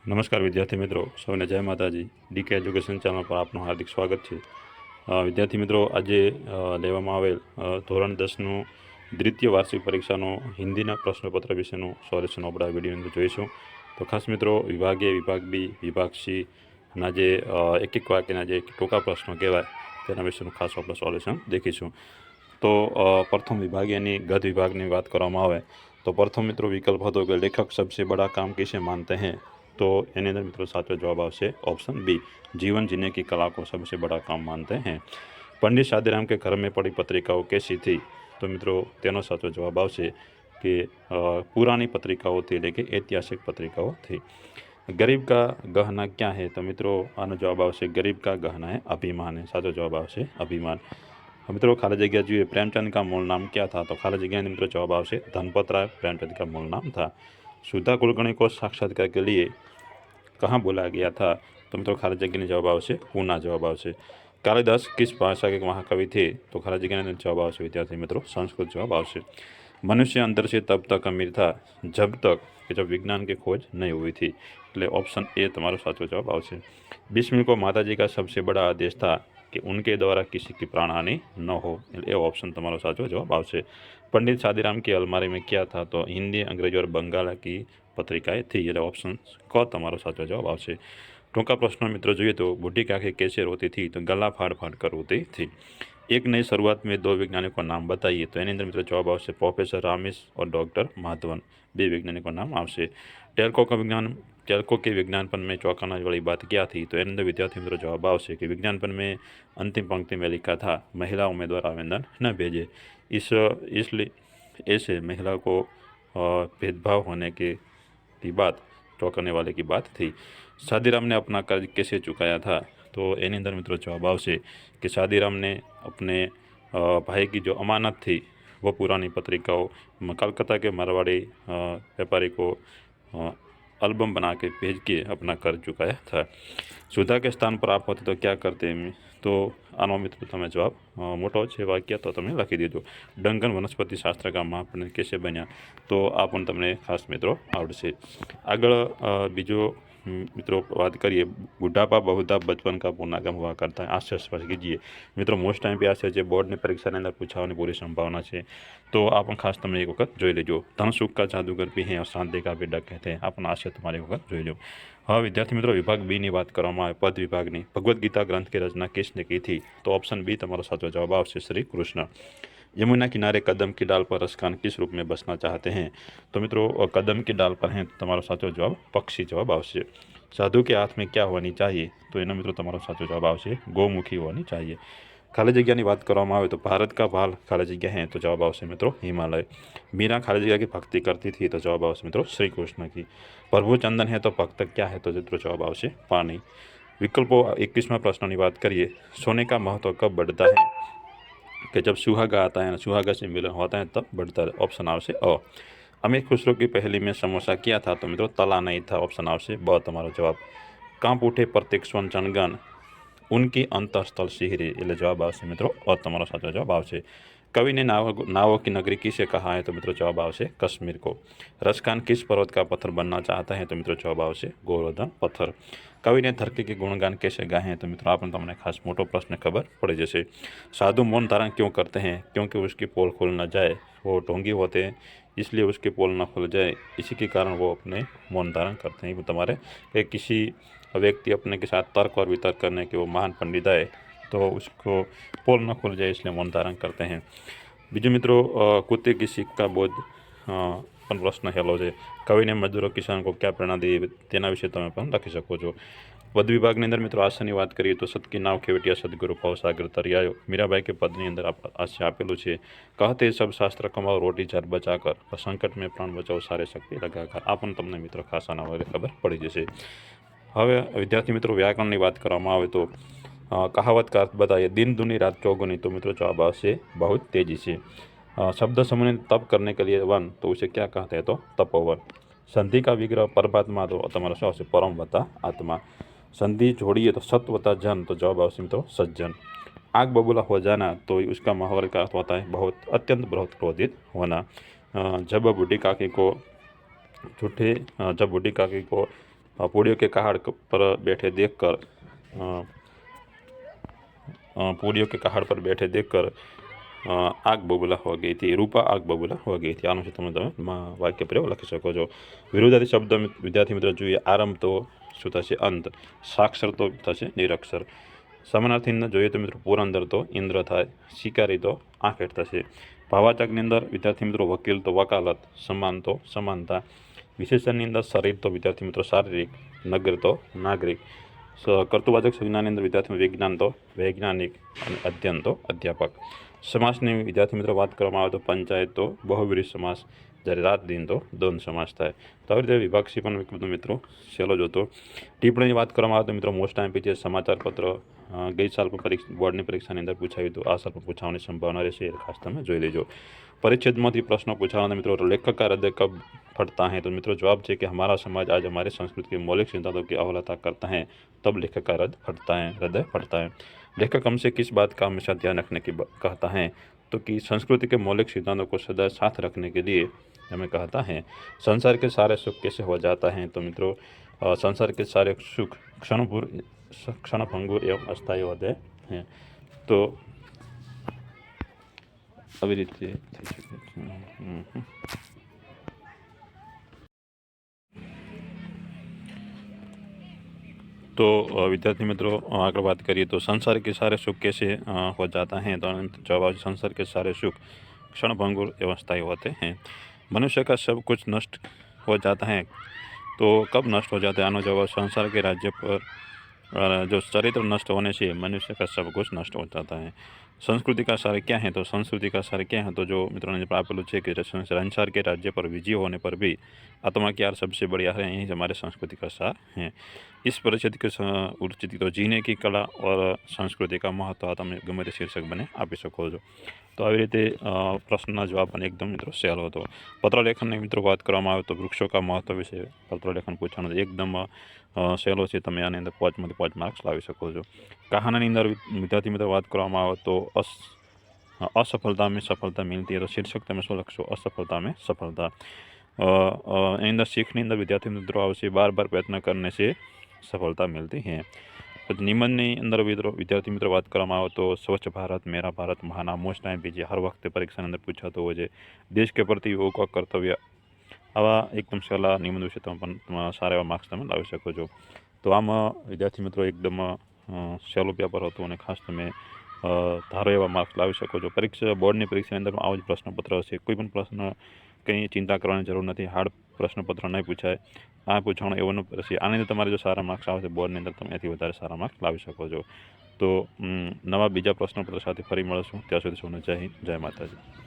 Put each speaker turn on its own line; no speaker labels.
નમસ્કાર વિદ્યાર્થી મિત્રો, સૌને જય માતાજી। ડીકે એજ્યુકેશન ચેનલ પર આપનું હાર્દિક સ્વાગત છે। વિદ્યાર્થી મિત્રો, આજે લેવામાં આવેલ ધોરણ 10નું દ્વિતીય વાર્ષિક પરીક્ષાનો હિન્દીના પ્રશ્નપત્ર વિશેનું સોલ્યુશન આપણે આ વિડીયોની અંદર જોઈશું। તો ખાસ મિત્રો, વિભાગ એ, વિભાગ બી, વિભાગ સીના જે એક એક વાક્યના જે ટૂંકા પ્રશ્નો કહેવાય તેના વિશેનું ખાસ આપણે સોલ્યુશન દેખીશું। તો પ્રથમ વિભાગીયની ગત વિભાગની વાત કરવામાં આવે તો પ્રથમ મિત્રો વિકલ્પ હતો કે લેખક સબસે બड़ा काम किसे मानते हैं। तो एनी अंदर मित्रों साचो जवाब आवशे ऑप्शन बी, जीवन जीने की कला को सबसे बड़ा काम मानते हैं। पंडित शादीराम के घर में पड़ी पत्रिकाओं कैसी थी। तो मित्रों तेनो साचो जवाब आवशे कि पुरानी पत्रिकाओं थी, એટલે કે ऐतिहासिक पत्रिकाओं थी। गरीब का गहना क्या है। तो मित्रों आनो जवाब आवशे गरीब का गहना है अभिमान है। साचो जवाब आवशे अभिमान। मित्रों खाली जगह જોઈએ प्रेमचंद का मूल नाम क्या था। तो खाली जगह मित्रों जवाब आवशे धनपत राय प्रेमचंद का मूल नाम था। सुधा कुलकर्णी को साक्षात्कार के लिए कहाँ बोला गया था। तो मित्रों खाली जगह जवाब आवशे पूना जवाब आवशे। कालिदास किस भाषा के महाकवि थे। तो खाली जगह जवाब आवशे विद्यार्थी मित्रों संस्कृत जवाब आवशे। मनुष्य अंदर से तब तक अमीर था जब तक कि जब विज्ञान की खोज नहीं हुई थी। એટલે ऑप्शन ए તમારો સાચો જવાબ આવશે। बिस्मिल को माताजी का सबसे बड़ा आदेश था कि उनके द्वारा किसी की प्राण हानि न हो। એટલે એ ऑप्शन તમારો સાચો જવાब આવશે। पंडित शादीराम की अलमारी में क्या था। तो हिंदी, अंग्रेजी और बंगाला की पत्रिकाएं थी। એટલે ऑप्शन क તમારો સાચો જવાબ આવશે। टूंका प्रश्न मित्रों જોઈએ तो बूढ़ी काकी कैसे रोती थी। तो गला फाड़ फाड़ कर रोती थी। एक नई शुरुआत में दो वैज्ञानिकों का नाम बताइए। तो एनी अंदर मित्रों जवाब आवशे प्रोफेसर रामिस और डॉक्टर माधवन, बे वैज्ञानिकों नाम आवशे। टेल्को के विज्ञानपन में चौंकाने वाली बात क्या थी। तो एनी अंदर विद्यार्थी मित्रों जवाब आवशे कि विज्ञानपन में अंतिम पंक्ति में लिखा था महिला उम्मीदवार आवेदन न भेजे, इसलिए ऐसे महिला को भेदभाव होने की बात चौंकाने वाले की बात थी। शादीराम ने अपना कर्ज कैसे चुकाया था। तो एनी अंदर मित्रों जवाब आवशे कि शादीराम ने अपने भाई की जो अमानत थी वो पुरानी पत्रिकाओं कलकत्ता के मारवाड़ी व्यापारी को एल्बम बना के भेज के अपना कर्ज चुकाया था। सुधा के स्थान पर आप होते तो क्या करते। तो आनो मित्रों तमे जवाब मोटो छे वाक्य तो तमे लखी दीजो। डंकन वनस्पति शास्त्र का महापंडित कैसे बन्या। तो आ पण तमने खास मित्रों आवडशे। आगळ बीजो मित्रों बात करिए बुढ़ापा बहुधा बचपन का पूर्णागम हुआ करता है। आश्चर्य स्पष्ट कीजिए। मित्रों मोस्ट टाइम पे आश्चर्य बोर्ड ने परीक्षा ने अंदर पूछाने पूरी संभावना है। तो आप खास तमे एक वक्त जोई लेजो। धन सुख का जादूगर भी है और शांति का भी डक कहते हैं। आपने आश्चर्य तुम्हारे एक वक्त जोई लो। हाँ विद्यार्थी मित्रों विभाग बी की बात करवामां आवे पद विभाग की भगवद गीता ग्रंथ की रचना किसने की थी। तो ऑप्शन बी तमारो साचो जवाब आवशे श्री कृष्ण। यमुना किनारे कदम की डाल पर रसखान किस रूप में बसना चाहते हैं। तो मित्रों कदम की डाल पर हैं तो तमारो साचो जवाब पक्षी जवाब आवशे। साधु के हाथ में क्या होनी चाहिए। तो एना मित्रों तमारो साचो जवाब आवशे गोमुखी होनी चाहिए। खाली जग्या की बात करवामां आवे तो भारत का भाल खाली जग्या है तो जवाब आवशे मित्रों हिमालय। मीरा खाली जगह की भक्ति करती थी तो जवाब आवशे मित्रों श्री कृष्ण की। प्रभु चंदन है तो भक्त क्या है। तो मित्रों जवाब आवशे पानी। विकल्पों 21वां प्रश्न की बात करिए सोने का महत्व कब बढ़ता है कि जब सुहागा आता है, सुहागा से मिलन होता है तब बढ़ता है। ऑप्शन आवशे अ। अमीर खुसरो की पहली में समोसा किया था। तो मित्रों तला नहीं था। ऑप्शन आवशे ब तमारो जवाब। कांप उठे प्रत्येक स्वन चनगन उनकी अंतःस्थल सिहरे। એટલે જવાબ આવશે મિત્રો અ તમારો સાચો જવાબ આવશે। कवि ने नावों की नगरी किसे कहा है। तो मित्रों जवाब आवशे कश्मीर को। रसखान किस पर्वत का पत्थर बनना चाहता है। तो मित्रों जवाब आवशे गोवर्धन पत्थर। कवि ने धरती के गुणगान कैसे गाए हैं। तो मित्रों आपने तमने खास मोटो प्रश्न खबर पड़ी जैसे साधु मौन धारण क्यों करते हैं। क्योंकि उसकी पोल खुल न जाए, वो ढोंगी होते हैं इसलिए उसकी पोल न खुल जाए, इसी के कारण वो अपने मौन धारण करते हैं। वो तुम्हारे किसी व्यक्ति अपने के साथ तर्क और वितर्क करने के वो महान पंडित आए तो उसको पोल न खुल जाए इसलिए मौन धारण करते हैं। बीजू मित्रों कुत्ते की सीख का बोध पण प्रश्न हेलो है। कवि ने मजदूरों किसान को क्या प्रेरणा दी तेना विषय तमे पण लखी शको छो। पद विभाग अंदर मित्रों आशा की बात करिए तो सत की नाव खेवटिया सदगुरु भवसागर तरियायो। मीराबाई के पद अंदर आशा आपेलू है कहते सब शास्त्र कमाओ रोटी झर बचाकर संकट में प्राण बचाओ सारे शक्ति लगाकर। आ पण तमने मित्रों खास आना वगैरह खबर पड़ी जैसे। हवे विद्यार्थी मित्रों व्याकरण की बात करवामां आवे तो कहावत का अर्थ बताइए दिन दूनी रात चौगुनी। तो मित्रों जवाब आवशे बहुत तेजी से। शब्द समूह तप करने के लिए वन तो उसे क्या कहते हैं। तो तपोवन। संधि का विग्रह परमात्मा तो तमारा शो आवशे परम वत्ता आत्मा। संधि जोड़िए तो सत वत्ता जन तो जवाब आवशे मित्रों सज्जन। आग बबूला हो जाना तो उसका मुहावरे का अर्थ होता है बहुत अत्यंत बहुत क्रोधित होना। जब बूढ़ी काकी को पूड़ियों के कहाड़ पर बैठे देखकर पूड़ियों के कहाड़ पर बैठे देखकर आग बबूला हो गई थी। रूपा आग बबूला हो गई थी। आनो છે તમે વાક્ય પ્રયોગ લખી શકો છો। વિરોધાર્થી શબ્દ વિદ્યાર્થી મિત્રો જોઈએ। આરંભ તો શું થશે? અંત। સાક્ષર તો થશે નિરક્ષર। સમાનાર્થી અંદર જોઈએ તો મિત્રો પુરંદર તો ઇન્દ્ર થાય। શિકારી તો આંખેટ થશે। ભાવાચકની અંદર વિદ્યાર્થી મિત્રો વકીલ તો વકાલત। સમાન તો સમાનતા। વિશેષણની અંદર શરીર તો વિદ્યાર્થી મિત્રો શારીરિક। નગર તો નાગરિક। કર્તૃવાચક સંજ્ઞાની અંદર વિદ્યાર્થી વિજ્ઞાન તો વૈજ્ઞાનિક અને અધ્યયન તો અધ્યાપક। સમાસની વિદ્યાર્થી મિત્રો વાત કરવામાં આવે તો પંચાયત તો બહુવ્રીહી સમાસ, જ્યારે રાત દિન તો દ્વંદ્વ સમાસ થાય। તો આવી રીતે વિભાગ સી પણ મિત્રો સહેલો જ હતો। ટિપ્પણીની વાત કરવામાં આવે તો મિત્રો મોસ્ટ આઈએમપી છે સમાચાર પત્ર ગઈ સાલ પણ બોર્ડની પરીક્ષાની અંદર પૂછાયું હતું, આ સાલ પણ પૂછવાની સંભાવના રહેશે, એ ખાસ તમે જોઈ લેજો। परिच्छेदમાંથી प्रश्न पूछाना मित्रों लेखक का हृदय कब फटता है? तो मित्रों जवाब है कि हमारा समाज आज हमारे संस्कृति के मौलिक सिद्धांतों की अवहेलना करता है, तब लेखक का हृदय फटता है। लेखक हमसे किस बात का हमेशा ध्यान रखने की कहता है? तो कि संस्कृति के मौलिक सिद्धांतों को सदा साथ रखने के लिए हमें कहता है। संसार के सारे सुख कैसे हो जाता है? तो मित्रों संसार के सारे सुख क्षणभंगुर एवं अस्थायी होते हैं। तो આવી રીતે થઈ શકે છે। तो विद्यार्थी मित्रों आगे बात करिए तो संसार के सारे सुख कैसे हो जाता है? तो जवाब संसार के सारे सुख क्षणभंगुर एवं स्थायी होते हैं। मनुष्य का सब कुछ नष्ट हो जाता है, तो कब नष्ट हो जाता है? आनो जवाब संसार के राज्य पर जो चरित्र नष्ट होने से मनुष्य का सब कुछ नष्ट हो जाता है। संस्कृति का सार क्या है? तो संस्कृति का सार क्या है? तो जो मित्रों ने आपेलू है कि संसार के राज्य पर विजय होने पर भी आत्मा की यार सबसे बढ़िया है, यही हमारे संस्कृति का सार है। इस परिचित के उचित तो जीने की कला और संस्कृति का महत्व તમે ગમે તે શીર્ષક બને આપી શકો છો। તો આવી રીતે પ્રશ્નના જવાબ પણ એકદમ મિત્રો સહેલો હતો। પત્રલેખનની મિત્રો વાત કરવામાં આવે તો વૃક્ષો કા મહત્વ વિશે પત્રલેખન પૂછવાનું એકદમ સહેલો છે, તમે આની અંદર 5માંથી 5 માર્ક્સ લાવી શકો છો। કહાનીની અંદર વિદ્યાર્થી મિત્રો વાત કરવામાં આવે તો असफलता में सफलता मिलती है, तो शीर्षक તમે શું લખશો? असफलता में सफलता। એની અંદર શીખની અંદર વિદ્યાર્થી મિત્રો આવશે બાર બાર પ્રયત્ન કરને से सफलता मिलती है। પછી નિબંધની અંદર વિદ્યાર્થી મિત્રો વાત કરવામાં આવે તો સ્વચ્છ ભારત મેરા ભારત મહાન મોસ્ટ ટાઈમ જે હર વખતે પરીક્ષાની અંદર પૂછાતો હોય છે। દેશ કે પ્રતિ યુવકો કર્તવ્ય, આવા એકદમ સહેલા નિબંધ વિશે તમે પણ સારા એવા માર્ક્સ તમે લાવી શકો છો। તો આમાં વિદ્યાર્થી મિત્રો એકદમ સહેલું પેપર હતું અને ખાસ તમે ધારો એવા માર્ક્સ લાવી શકો છો। પરીક્ષા બોર્ડની પરીક્ષાની અંદર આવું જ પ્રશ્નપત્ર હશે, કોઈ પણ પ્રશ્ન કંઈ ચિંતા કરવાની જરૂર નથી, હાર્ડ પ્રશ્નપત્ર નહીં પૂછાય, આ પૂછવાનું એવું રહેશે। આની અંદર તમારે જો સારા માર્ક્સ આવશે બોર્ડની અંદર તમે એથી વધારે સારા માર્ક્સ લાવી શકો છો। તો નવા બીજા પ્રશ્નપત્ર સાથે ફરી મળશું, ત્યાં સુધી સૌને જય હિન્દ, જય માતાજી।